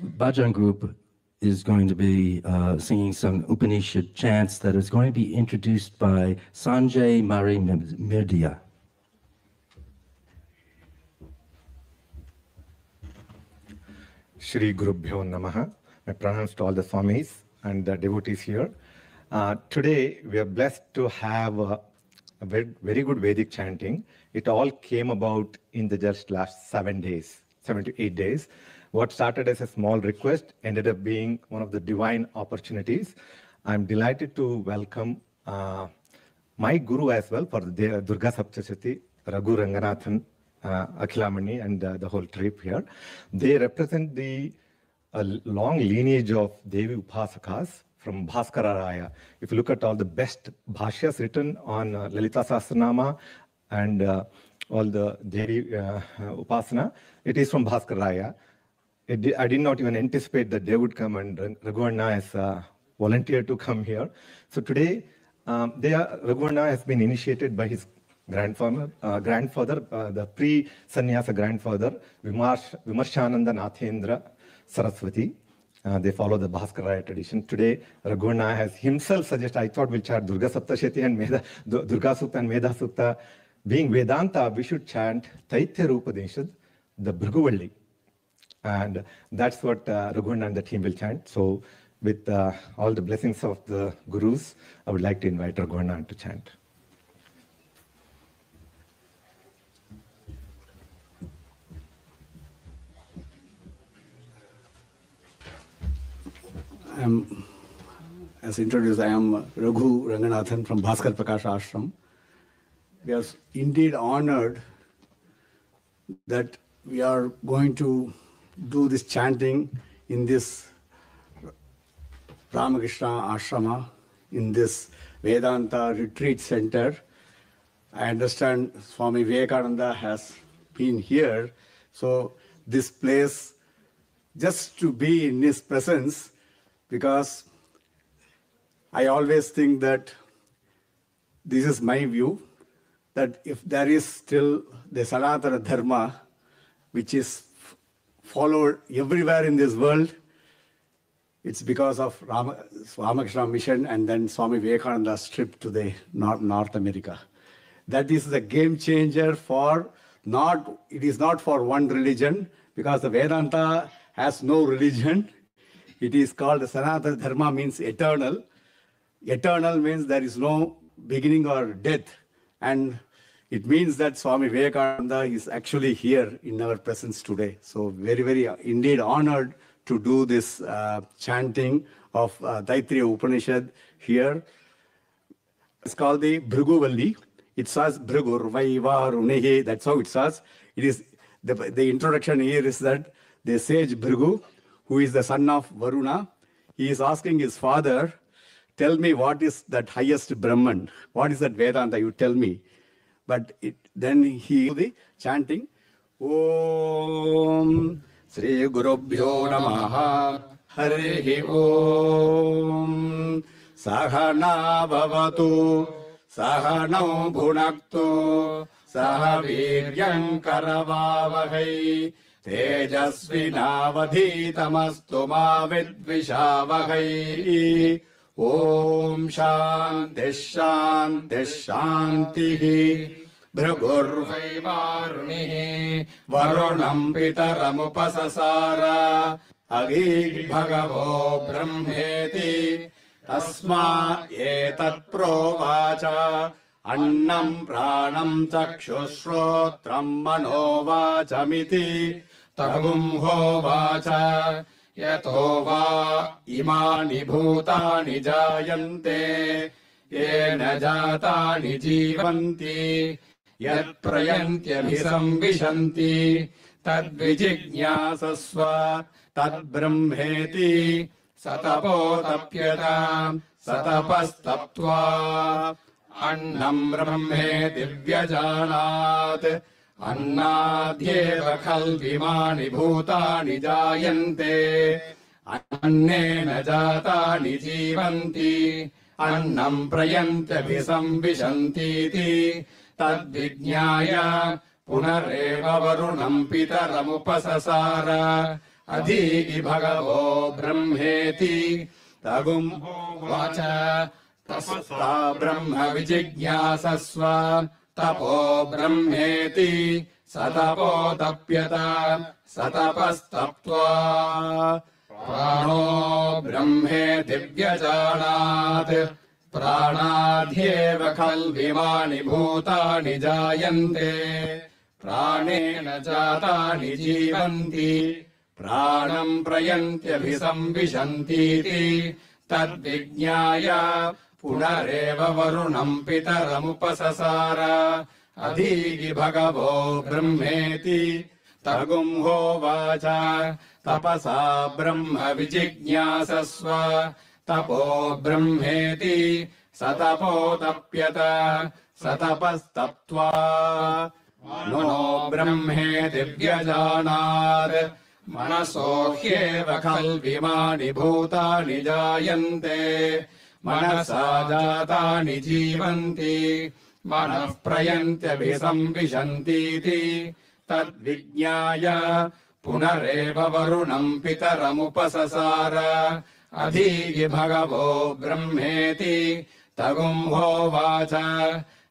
Bhajan group is going to be singing some Upanishad chants that is going to be introduced by Sanjay Mari Mirdia. Shri Gurubhyo Namaha. My pranams to all the Swamis and the devotees here. Today we are blessed to have a very good Vedic chanting. It all came about in the just last 7 to 8 days. What started as a small request ended up being one of the divine opportunities. I'm delighted to welcome my guru as well for the Durga Saptashati, Raghu Ranganathan, Akhilamani, and the whole trip here. They represent the long lineage of Devi Upasakas from Bhaskara Raya. If you look at all the best bhashyas written on Lalita Sahasranama and all the Devi Upasana, it is from Bhaskara Raya. I did not even anticipate that they would come, and Raghuvanna has volunteered to come here. So today, Raghuvanna has been initiated by his grandfather, the pre-sannyasa grandfather, Vimarshananda Nathendra Saraswati. They follow the Bhaskaraya tradition. Today, Raghuvanna has himself suggested, I thought we'll chant Durga Saptashati and Durga Sukta and Medha Sukta. Being Vedanta, we should chant Taitya Rupadenshad, the Bhriguvalli. And that's what Raghuvanna and the team will chant. So with all the blessings of the gurus, I would like to invite Raghuvanna to chant. As introduced, I am Raghu Ranganathan from Bhaskar Prakash Ashram. We are indeed honored that we are going to do this chanting in this Ramakrishna Ashrama, in this Vedanta Retreat Center. I understand Swami Vivekananda has been here, so this place, just to be in his presence, because I always think that this is my view, that if there is still the Sanatana Dharma, which is followed everywhere in this world, it's because of Ramakrishna Mission and then Swami Vivekananda's trip to the North America. That is the game changer for it is not for one religion, because the Vedanta has no religion. It is called Sanatana Dharma, means eternal. Eternal means there is no beginning or death. And it means that Swami Vivekananda is actually here in our presence today. So very, very indeed honored to do this chanting of Taittiriya Upanishad here. It's called the Bhriguvalli. It says Bhrigur Vaivarunehi. That's how it says. It is the introduction here is that the sage Bhrigu, who is the son of Varuna, he is asking his father, tell me what is that highest Brahman? What is that Vedanta? You tell me. But then he the chanting, Om Sri Gurubhyo Namaha Harihi Om Sahana Bhavatu Sahanau Bhunaktu Sahaviryam Karavavahai Tejasvinavadhitamastu ma vidvishavahai Om Shanti Shanti Shanti Bhragurvaivarunihi Varunam Pitaramupasasara Agi Bhagavo Brahmeti Tasma Etat Provacha Annam Pranam Chakshushrotram Manovachamiti Tagum Hovacha Yato va imani bhutani jayante yena jatani jivanti yat prayantyabhisamvishanti tad vijijñāsasva tad brahmeti satapotapyata satapastaptva annam brahmeti vyajanāt Annādhyeva khalvimāni bhūtāni jāyante Annena jātāni jīvanti Annam prayantyabhisamvishantīti Tadvijñāya punareva varunam pitaramupasasara अधीहि भगवो ब्रह्मेति तगुंहोवाच तपसा ब्रह्म विजिज्ञासस्व तपो ब्रह्मेति सतपोतप्यत सतपस्तप्त्वा प्राणो ब्रह्मेति व्यजानात् प्राणाद्येव खल्विमानि भूतानि जायन्ते प्राणेन जातानि जीवन्ति प्राणम् प्रयन्त्यभिसंविशन्तीति तद्विज्ञाय पुनरेव वरुणम् पितरमुपससार अधीहि भगवो ब्रह्मेति तगुंहोवाच तपसा ब्रह्म विजिज्ञासस्व तपो ब्रह्मेति सतपोतप्यत सतपस्तप्त्वा नो ब्रह्मेति व्यजानात् मनसो ह्येव खल्विमानि भूतानि जायन्ते मनसा जातानि जीवन्ति मनः प्रयन्त्यभिसंविशन्तीति तद्विज्ञाय पुनरेव वरुणम् पितरमुपससार अधीहि भगवो ब्रह्मेति तगुंहोवाच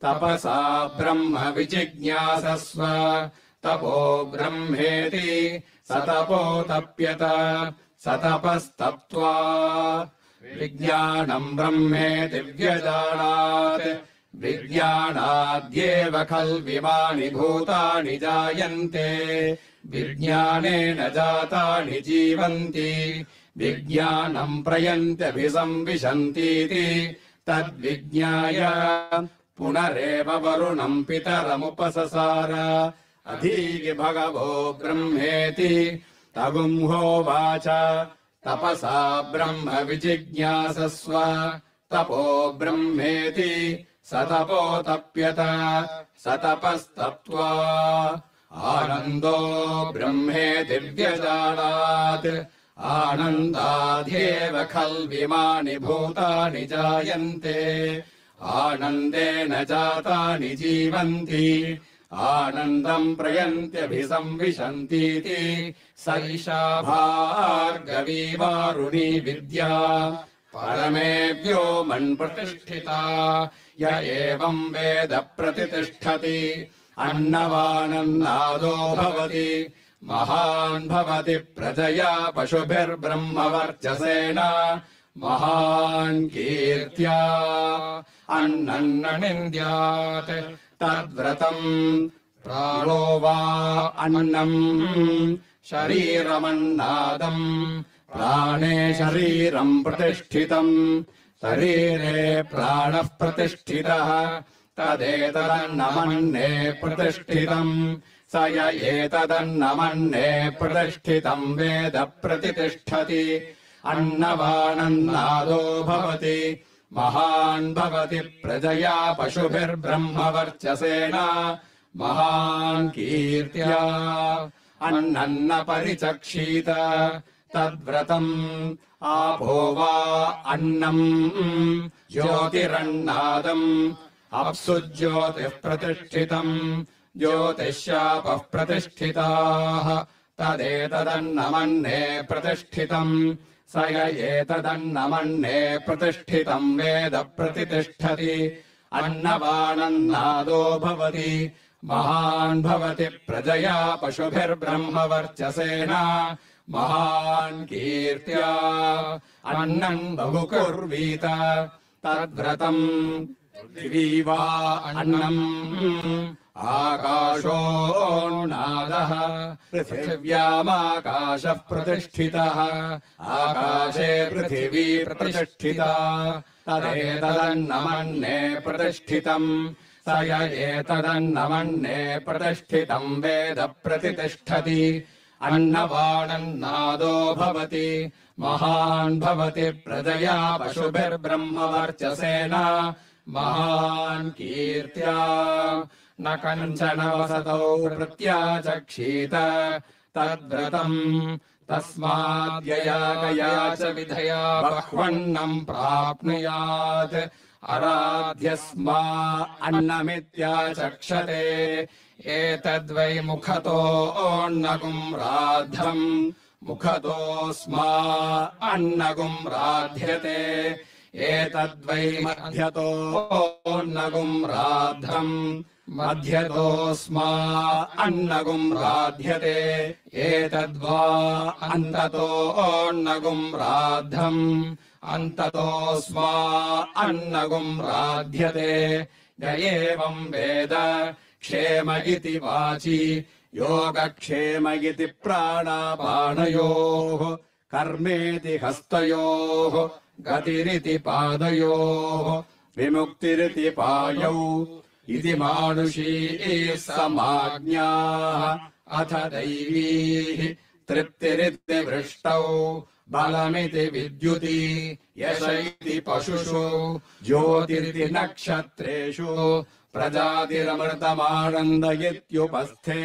तपसा ब्रह्म विजिज्ञासस्व तपो ब्रह्मेति सतपोतप्यत सतपस्तप्त्वा विज्ञानम् ब्रह्मेति व्यजानात् विज्ञानाद्येव खल्विमानि भूतानि जायन्ते विज्ञानेन जातानि जीवन्ति विज्ञानम् प्रयन्त्यभिसंविशन्तीति तद्विज्ञाय पुनरेव वरुणम् पितरमुपससार अधीहि भगवो ब्रह्मेति तगुंहोवाच तपसा ब्रह्म विजिज्ञासस्व तपो ब्रह्मेति सतपोतप्यत सतपस्तप्त्वा आनन्दो ब्रह्मेति व्यजानात् आनन्दाद्येव खल्विमानि भूतानि जायन्ते आनन्देन जातानि जीवन्ति आनन्दम् प्रयन्त्यभिसंविशन्तीति सैषा भार्गवी वारुणी विद्या परमेव्यो मन्प्रतिष्ठिता य एवम् वेद प्रतितिष्ठति अन्नवानन्नादो भवति महान् भवति प्रजया पशुभिर्ब्रह्मवर्चसेन महान् कीर्त्या अन्नन्न निन्द्यात् तद्व्रतम् प्राणो वा अन्नम् शरीरमन्नादम् प्राणे शरीरम् प्रतिष्ठितम् शरीरे प्राणः प्रतिष्ठितः तदेतदन्नमन्ने प्रतिष्ठितम् स य एतदन्नमन्ने प्रतिष्ठितम् वेद प्रतितिष्ठति अन्नवानन्नादो भवति महान् भवति प्रजया पशुभिर्ब्रह्मवर्चसेन महान् कीर्त्या अन्नन्न परिचक्षीत तद्व्रतम् आपो वा अन्नम् ज्योतिरन्नादम् अप्सु ज्योतिः प्रतिष्ठितम् ज्योतिश्शापः प्रतिष्ठिताः तदेतदन्नमन्ने प्रतिष्ठितम् स य एतदन्नमन्ने प्रतिष्ठितम् वेद प्रतितिष्ठति अन्नवानन्नादो भवति महान् भवति प्रजया पशुभिर्ब्रह्मवर्चसेन महान् कीर्त्या अन्नम् बहुकुर्वीत तद्व्रतम् पृथिवी वा अन्नम् आकाशोऽन्नादः पृथिव्यामाकाशः प्रतिष्ठितः आकाशे पृथिवी प्रतिष्ठिता तदेतदन्नमन्ने प्रतिष्ठितम् स य एतदन्नमन्ने प्रतिष्ठितम् वेद प्रतितिष्ठति अन्नवानन्नादो भवति महान् भवति प्रजया पशुभिर्ब्रह्मवर्चसेन महान् कीर्त्या न कञ्चन वसतौ प्रत्याचक्षीत तद्व्रतम् तस्माद्यया गया च विधया बह्वन्नम् प्राप्नुयात् अराध्यस्मा अन्नमित्याचक्षते एतद्वै मुखतो ओन्नगुम् राद्धम् मुखतोऽस्मा अन्नगुं राध्यते एतद्वै मध्यतोऽन्नगुं राद्धम् मध्यतोऽस्मा अन्नगुं राध्यते एतद्वा अन्ततोऽन्नगुं राद्धम् अन्ततोऽस्मा अन्नगुं राध्यते य एवं वेद क्षेम इति वाचि योगक्षेम इति प्राणापानयोः कर्मेति हस्तयोः गतिरिति पादयोः विमुक्तिरिति पायौ इति मानुषी समाज्ञाः अथ दैवीः तृप्तिरिति वृष्टौ बलमिति विद्युति यश इति पशुषु ज्योतिरिति नक्षत्रेषु प्रजातिरमृतमानन्द इत्युपस्थे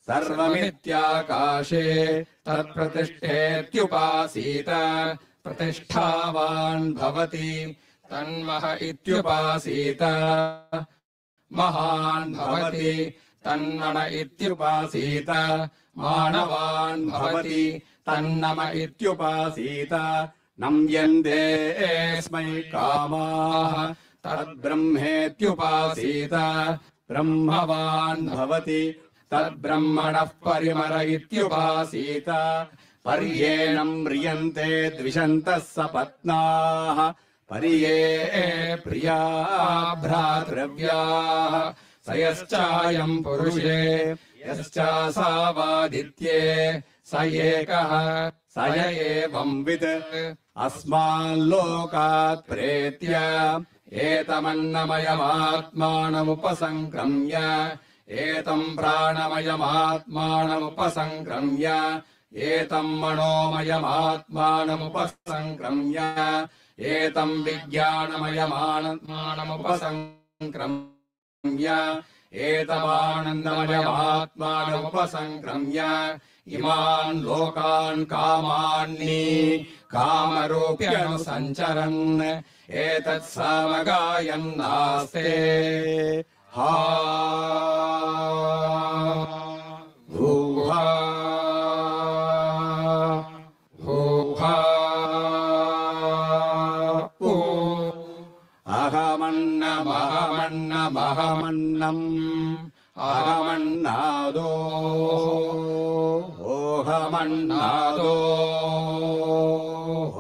सर्वमित्याकाशे तत्प्रतिष्ठेत्युपासीत प्रतिष्ठावान् भवति तन्मह इत्युपासीत महान् भवति तन्मन इत्युपासीत मानवान् भवति तन्नम इत्युपासीत नम्यन्ते स्मै कामाः तद्ब्रह्मेत्युपासीत ब्रह्मवान् भवति तद्ब्रह्मणः परिमर इत्युपासीत पर्येणं म्रियन्ते द्विषन्तः सपत्नाः पर्ये प्रिया भ्रातृव्याः स यश्चायं पुरुषे यश्चासावादित्ये स एकः स य एवंवित् अस्माल्लोकात् प्रेत्य एतमन्नमयमात्मानमुपसङ्क्रम्य एतं प्राणमयमात्मानमुपसङ्क्रम्य एतं मनोमयमात्मानमुपसङ्क्रम्य एतं विज्ञानमयमात्मानमुपसङ्क्रम्य एतमानन्दमयमात्मानमुपसङ्क्रम्य इमान् लोकान् कामान्नि कामरूप्यनुसञ्चरन् एतत् सामगायन्नास्ते हा भूहा भूहा अहमन्नमहमन्नमहमन्नम् अहमन्नादो ओहमन्नादो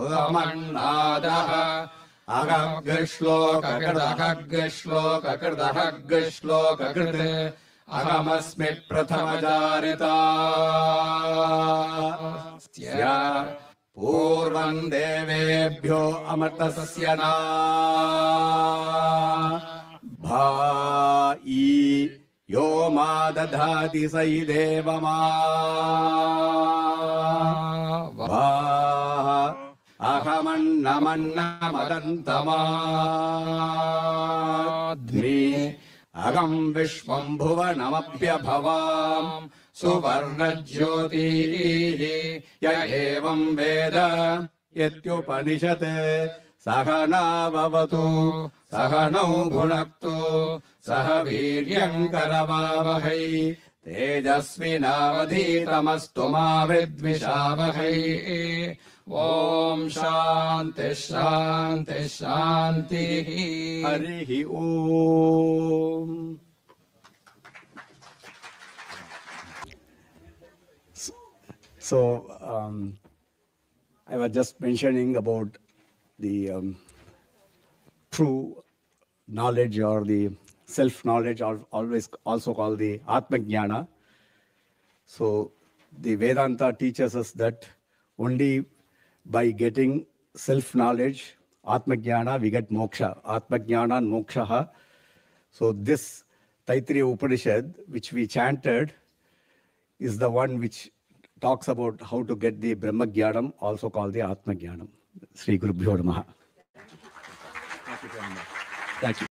ओहमन्नादः अहग्श्लोककृदहग्श्लोककृदहग्श्लोककृत् अहमस्मि प्रथमचारितास्य पूर्वं देवेभ्यो अमृतस्य ना भाई यो मा दधाति स हि देवमा वा अहमन्नमन्नमदन्तमाद्मि अहं विश्वं भुवनमप्यभवाम् सुवर्णज्योतिः य एवं वेद यत्युपनिषत् सहनाववतु सहनौ भुनक्तु सह वीर्यङ्करवावहै तेजस्विनावधीतमस्तु मा विद्विषावहै ॐ शान्ति शान्ति शान्तिः हरिः ॐ So, I was just mentioning about the true knowledge or the self-knowledge, or always also called the Atma-jnana. So, the Vedanta teaches us that only by getting self-knowledge, Atma-jnana, we get moksha. Atma-jnana and moksha. So, this Taittiriya Upanishad, which we chanted, is the one which talks about how to get the Brahma Jnanam, also called the Atma Jnanam. Sri Gurubhyo Namaha. Thank you.